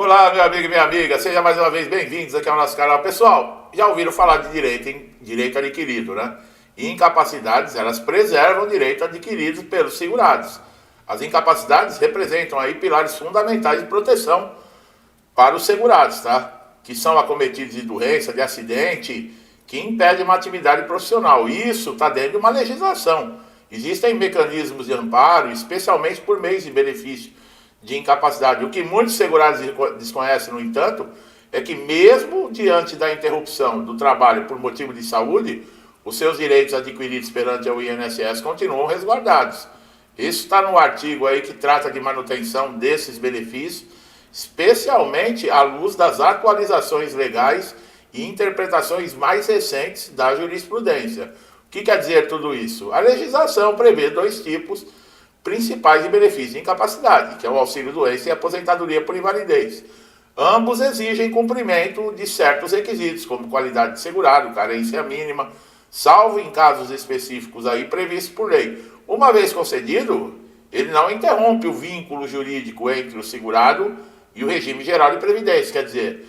Olá, meu amigo e minha amiga, sejam mais uma vez bem-vindos aqui ao nosso canal. Pessoal, já ouviram falar de direito, hein? Direito adquirido, né? E incapacidades, elas preservam o direito adquirido pelos segurados. As incapacidades representam aí pilares fundamentais de proteção para os segurados, tá? Que são acometidos de doença, de acidente, que impede uma atividade profissional. Isso está dentro de uma legislação. Existem mecanismos de amparo, especialmente por meio de benefício de incapacidade. O que muitos segurados desconhecem, no entanto, é que mesmo diante da interrupção do trabalho por motivo de saúde, os seus direitos adquiridos perante o INSS continuam resguardados. Isso está no artigo aí que trata de manutenção desses benefícios, especialmente à luz das atualizações legais e interpretações mais recentes da jurisprudência. O que quer dizer tudo isso? A legislação prevê dois tipos principais de benefício de incapacidade, que é o auxílio-doença e a aposentadoria por invalidez. Ambos exigem cumprimento de certos requisitos, como qualidade de segurado, carência mínima, salvo em casos específicos aí previstos por lei. Uma vez concedido, ele não interrompe o vínculo jurídico entre o segurado e o regime geral de previdência, quer dizer,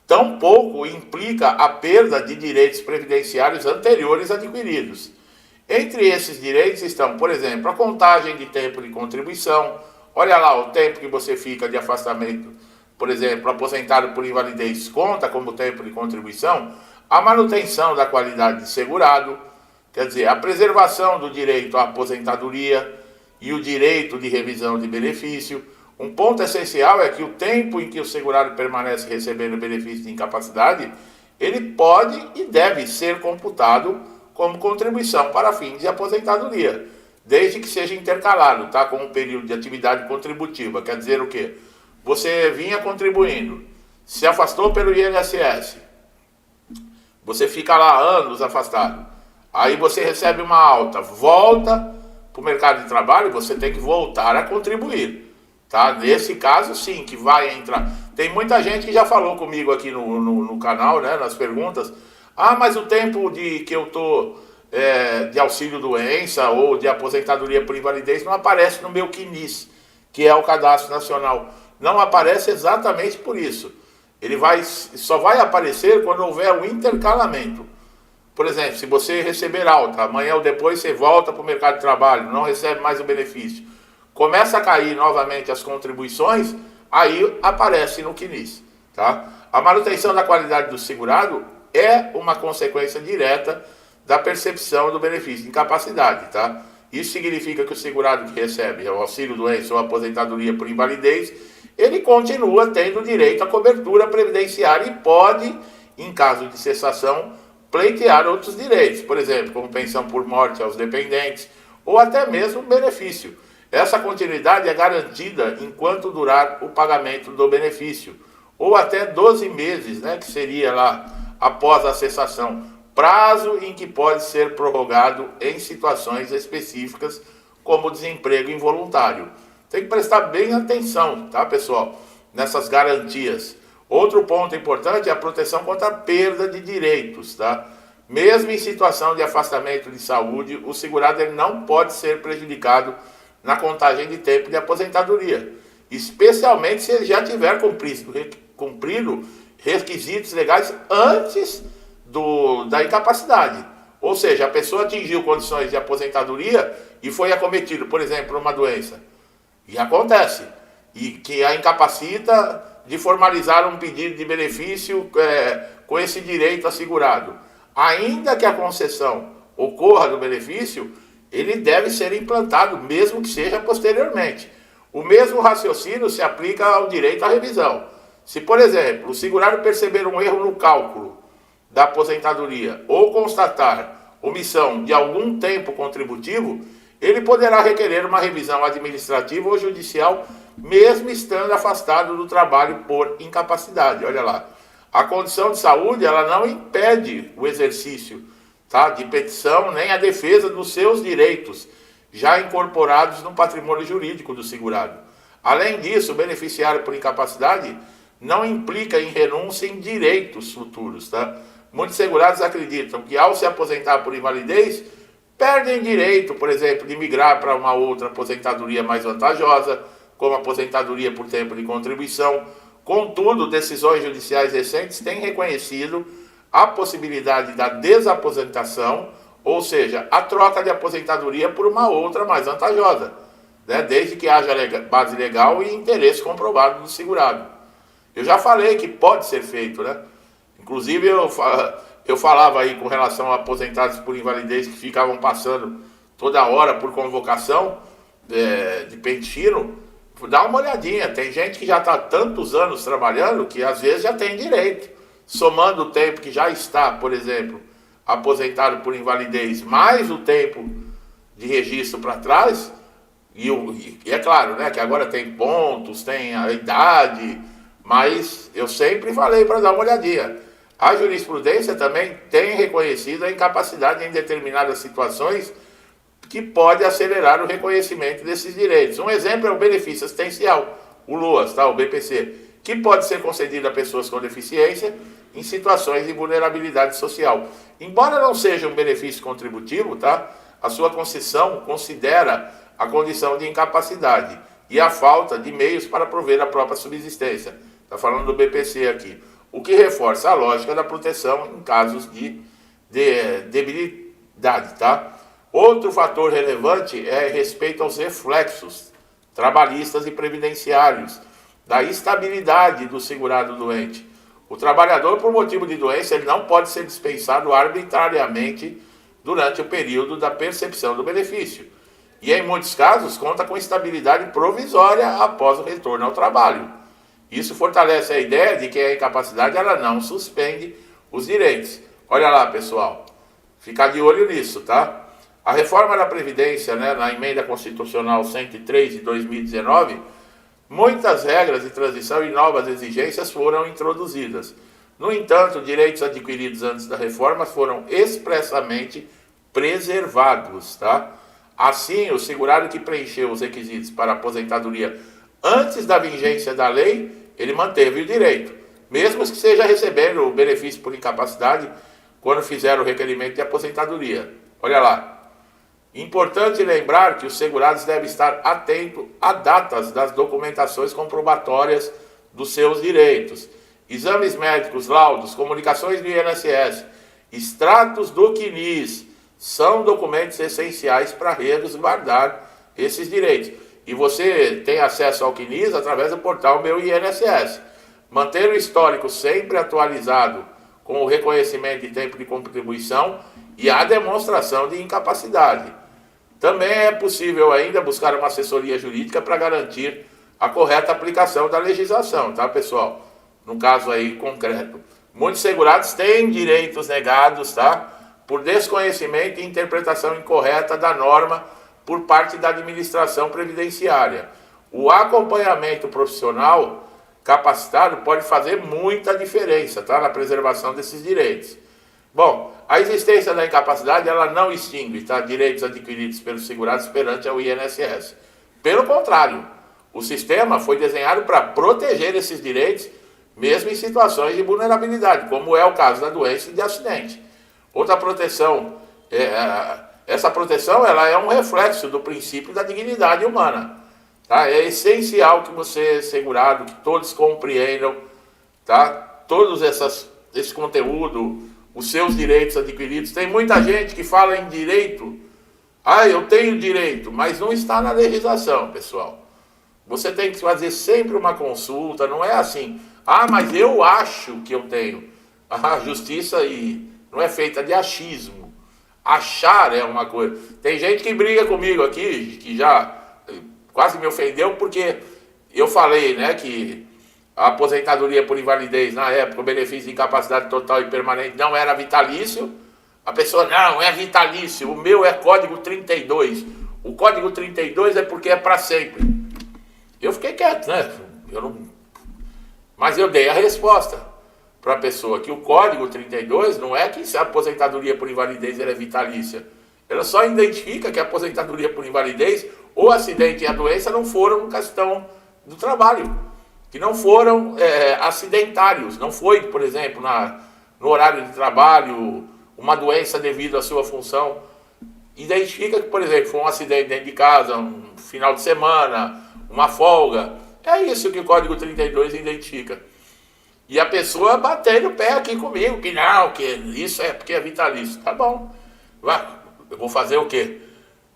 tampouco implica a perda de direitos previdenciários anteriores adquiridos. Entre esses direitos estão, por exemplo, a contagem de tempo de contribuição. Olha lá, o tempo que você fica de afastamento, por exemplo, aposentado por invalidez, conta como tempo de contribuição. A manutenção da qualidade de segurado, quer dizer, a preservação do direito à aposentadoria e o direito de revisão de benefício. Um ponto essencial é que o tempo em que o segurado permanece recebendo benefício de incapacidade, ele pode e deve ser computado como contribuição para fins de aposentadoria, desde que seja intercalado, tá, com um período de atividade contributiva. Quer dizer o quê? Você vinha contribuindo, se afastou pelo INSS, você fica lá anos afastado, aí você recebe uma alta, volta para o mercado de trabalho, você tem que voltar a contribuir, tá? Nesse caso, sim, que vai entrar. Tem muita gente que já falou comigo aqui no canal, né, nas perguntas. Ah, mas o tempo que eu estou de auxílio-doença ou de aposentadoria por invalidez não aparece no meu CNIS, que é o Cadastro Nacional. Não aparece exatamente por isso. Ele só vai aparecer quando houver um intercalamento. Por exemplo, se você receber alta, amanhã ou depois você volta para o mercado de trabalho, não recebe mais o benefício, começa a cair novamente as contribuições, aí aparece no CNIS. Tá? A manutenção da qualidade do segurado é uma consequência direta da percepção do benefício de incapacidade, tá? Isso significa que o segurado que recebe o auxílio-doença ou aposentadoria por invalidez, ele continua tendo direito à cobertura previdenciária e pode, em caso de cessação, pleitear outros direitos, por exemplo, como pensão por morte aos dependentes, ou até mesmo benefício. Essa continuidade é garantida enquanto durar o pagamento do benefício, ou até 12 meses, né, que seria lá após a cessação, prazo em que pode ser prorrogado em situações específicas, como desemprego involuntário. Tem que prestar bem atenção, tá, pessoal, nessas garantias. Outro ponto importante é a proteção contra a perda de direitos, tá? Mesmo em situação de afastamento de saúde, o segurado ele não pode ser prejudicado na contagem de tempo de aposentadoria, especialmente se ele já tiver cumprido requisitos legais antes da incapacidade. Ou seja, a pessoa atingiu condições de aposentadoria e foi acometido, por exemplo, por uma doença. E acontece. E que a incapacita de formalizar um pedido de benefício com esse direito assegurado. Ainda que a concessão ocorra do benefício, ele deve ser implantado, mesmo que seja posteriormente. O mesmo raciocínio se aplica ao direito à revisão. Se, por exemplo, o segurado perceber um erro no cálculo da aposentadoria ou constatar omissão de algum tempo contributivo, ele poderá requerer uma revisão administrativa ou judicial, mesmo estando afastado do trabalho por incapacidade. Olha lá, a condição de saúde ela não impede o exercício, tá, de petição nem a defesa dos seus direitos, já incorporados no patrimônio jurídico do segurado. Além disso, o beneficiário por incapacidade não implica em renúncia em direitos futuros, tá? Muitos segurados acreditam que ao se aposentar por invalidez, perdem direito, por exemplo, de migrar para uma outra aposentadoria mais vantajosa, como aposentadoria por tempo de contribuição, Contudo, decisões judiciais recentes têm reconhecido a possibilidade da desaposentação, ou seja, a troca de aposentadoria por uma outra mais vantajosa, né? Desde que haja base legal e interesse comprovado do segurado. Eu já falei que pode ser feito, né? Inclusive eu falava aí com relação a aposentados por invalidez que ficavam passando toda hora por convocação de pentino. Dá uma olhadinha, tem gente que já está há tantos anos trabalhando que às vezes já tem direito. Somando o tempo que já está, por exemplo, aposentado por invalidez, mais o tempo de registro para trás, e é claro, né, que agora tem pontos, tem a idade, mas eu sempre falei para dar uma olhadinha. A jurisprudência também tem reconhecido a incapacidade em determinadas situações que pode acelerar o reconhecimento desses direitos. Um exemplo é o benefício assistencial, o LOAS, tá? O BPC, que pode ser concedido a pessoas com deficiência em situações de vulnerabilidade social. Embora não seja um benefício contributivo, tá? A sua concessão considera a condição de incapacidade e a falta de meios para prover a própria subsistência. Está falando do BPC aqui. O que reforça a lógica da proteção em casos de debilidade, tá? Outro fator relevante é respeito aos reflexos trabalhistas e previdenciários da estabilidade do segurado doente. O trabalhador, por motivo de doença, ele não pode ser dispensado arbitrariamente durante o período da percepção do benefício. E, em muitos casos, conta com estabilidade provisória após o retorno ao trabalho. Isso fortalece a ideia de que a incapacidade ela não suspende os direitos. Olha lá, pessoal. Ficar de olho nisso, tá? A reforma da Previdência, né, na Emenda Constitucional 103 de 2019, muitas regras de transição e novas exigências foram introduzidas. No entanto, direitos adquiridos antes da reforma foram expressamente preservados, tá? Assim, o segurado que preencheu os requisitos para aposentadoria antes da vigência da lei, ele manteve o direito, mesmo que seja recebendo o benefício por incapacidade quando fizer o requerimento de aposentadoria. Olha lá. Importante lembrar que os segurados devem estar atentos a datas das documentações comprobatórias dos seus direitos. Exames médicos, laudos, comunicações do INSS, extratos do CNIS, são documentos essenciais para resguardar esses direitos. E você tem acesso ao CNIS através do portal Meu INSS. Manter o histórico sempre atualizado com o reconhecimento de tempo de contribuição e a demonstração de incapacidade. Também é possível ainda buscar uma assessoria jurídica para garantir a correta aplicação da legislação, tá, pessoal? No caso aí concreto. Muitos segurados têm direitos negados, tá? Por desconhecimento e interpretação incorreta da norma por parte da administração previdenciária. O acompanhamento profissional capacitado pode fazer muita diferença, tá? Na preservação desses direitos. Bom, a existência da incapacidade, ela não extingue, tá? Direitos adquiridos pelos segurados perante ao INSS. Pelo contrário, o sistema foi desenhado para proteger esses direitos, mesmo em situações de vulnerabilidade, como é o caso da doença e de acidente. Outra proteção, essa proteção ela é um reflexo do princípio da dignidade humana. Tá? É essencial que você, segurado, que todos compreendam, tá? Todos esse conteúdo, os seus direitos adquiridos. Tem muita gente que fala em direito. Ah, eu tenho direito, mas não está na legislação, pessoal. Você tem que fazer sempre uma consulta, não é assim. Ah, mas eu acho que eu tenho. A justiça não é feita de achismo. Achar é uma coisa. Tem gente que briga comigo aqui, que já quase me ofendeu, porque eu falei, né, que a aposentadoria por invalidez, na época, o benefício de incapacidade total e permanente não era vitalício. A pessoa, não, é vitalício, o meu é código 32. O código 32 é porque é para sempre. Eu fiquei quieto, né? Mas eu dei a resposta para a pessoa, que o código 32 não é que a aposentadoria por invalidez ela é vitalícia. Ela só identifica que a aposentadoria por invalidez, o acidente e a doença não foram questão do trabalho. Que não foram acidentários, não foi, por exemplo, no horário de trabalho, uma doença devido à sua função. Identifica que, por exemplo, foi um acidente dentro de casa, um final de semana, uma folga, É isso que o Código 32 identifica. E a pessoa batendo o pé aqui comigo, que não, que isso é porque é vitalício. Tá bom. Eu vou fazer o quê?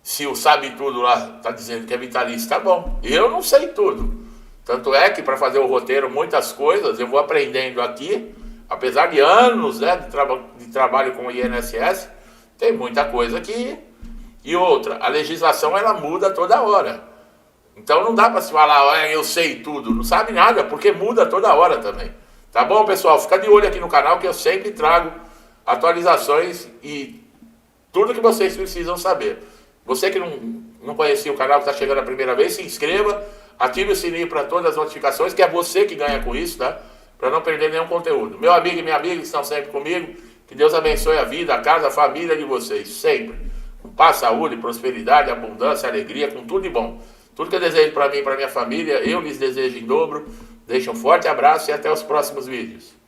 Se o sabe tudo lá está dizendo que é vitalício, tá bom. Eu não sei tudo. Tanto é que para fazer o roteiro, muitas coisas eu vou aprendendo aqui, apesar de anos, né, de trabalho com o INSS, tem muita coisa que... E outra, a legislação ela muda toda hora. Então não dá para se falar, eu sei tudo. Não sabe nada, porque muda toda hora também. Tá bom, pessoal? Fica de olho aqui no canal que eu sempre trago atualizações e tudo que vocês precisam saber. Você que não conhecia o canal, que está chegando a primeira vez, se inscreva, ative o sininho para todas as notificações, que é você que ganha com isso, tá? Para não perder nenhum conteúdo. Meu amigo e minha amiga estão sempre comigo. Que Deus abençoe a vida, a casa, a família de vocês, sempre. Com paz, saúde, prosperidade, abundância, alegria, com tudo de bom. Tudo que eu desejo para mim e para minha família, eu lhes desejo em dobro. Deixo um forte abraço e até os próximos vídeos.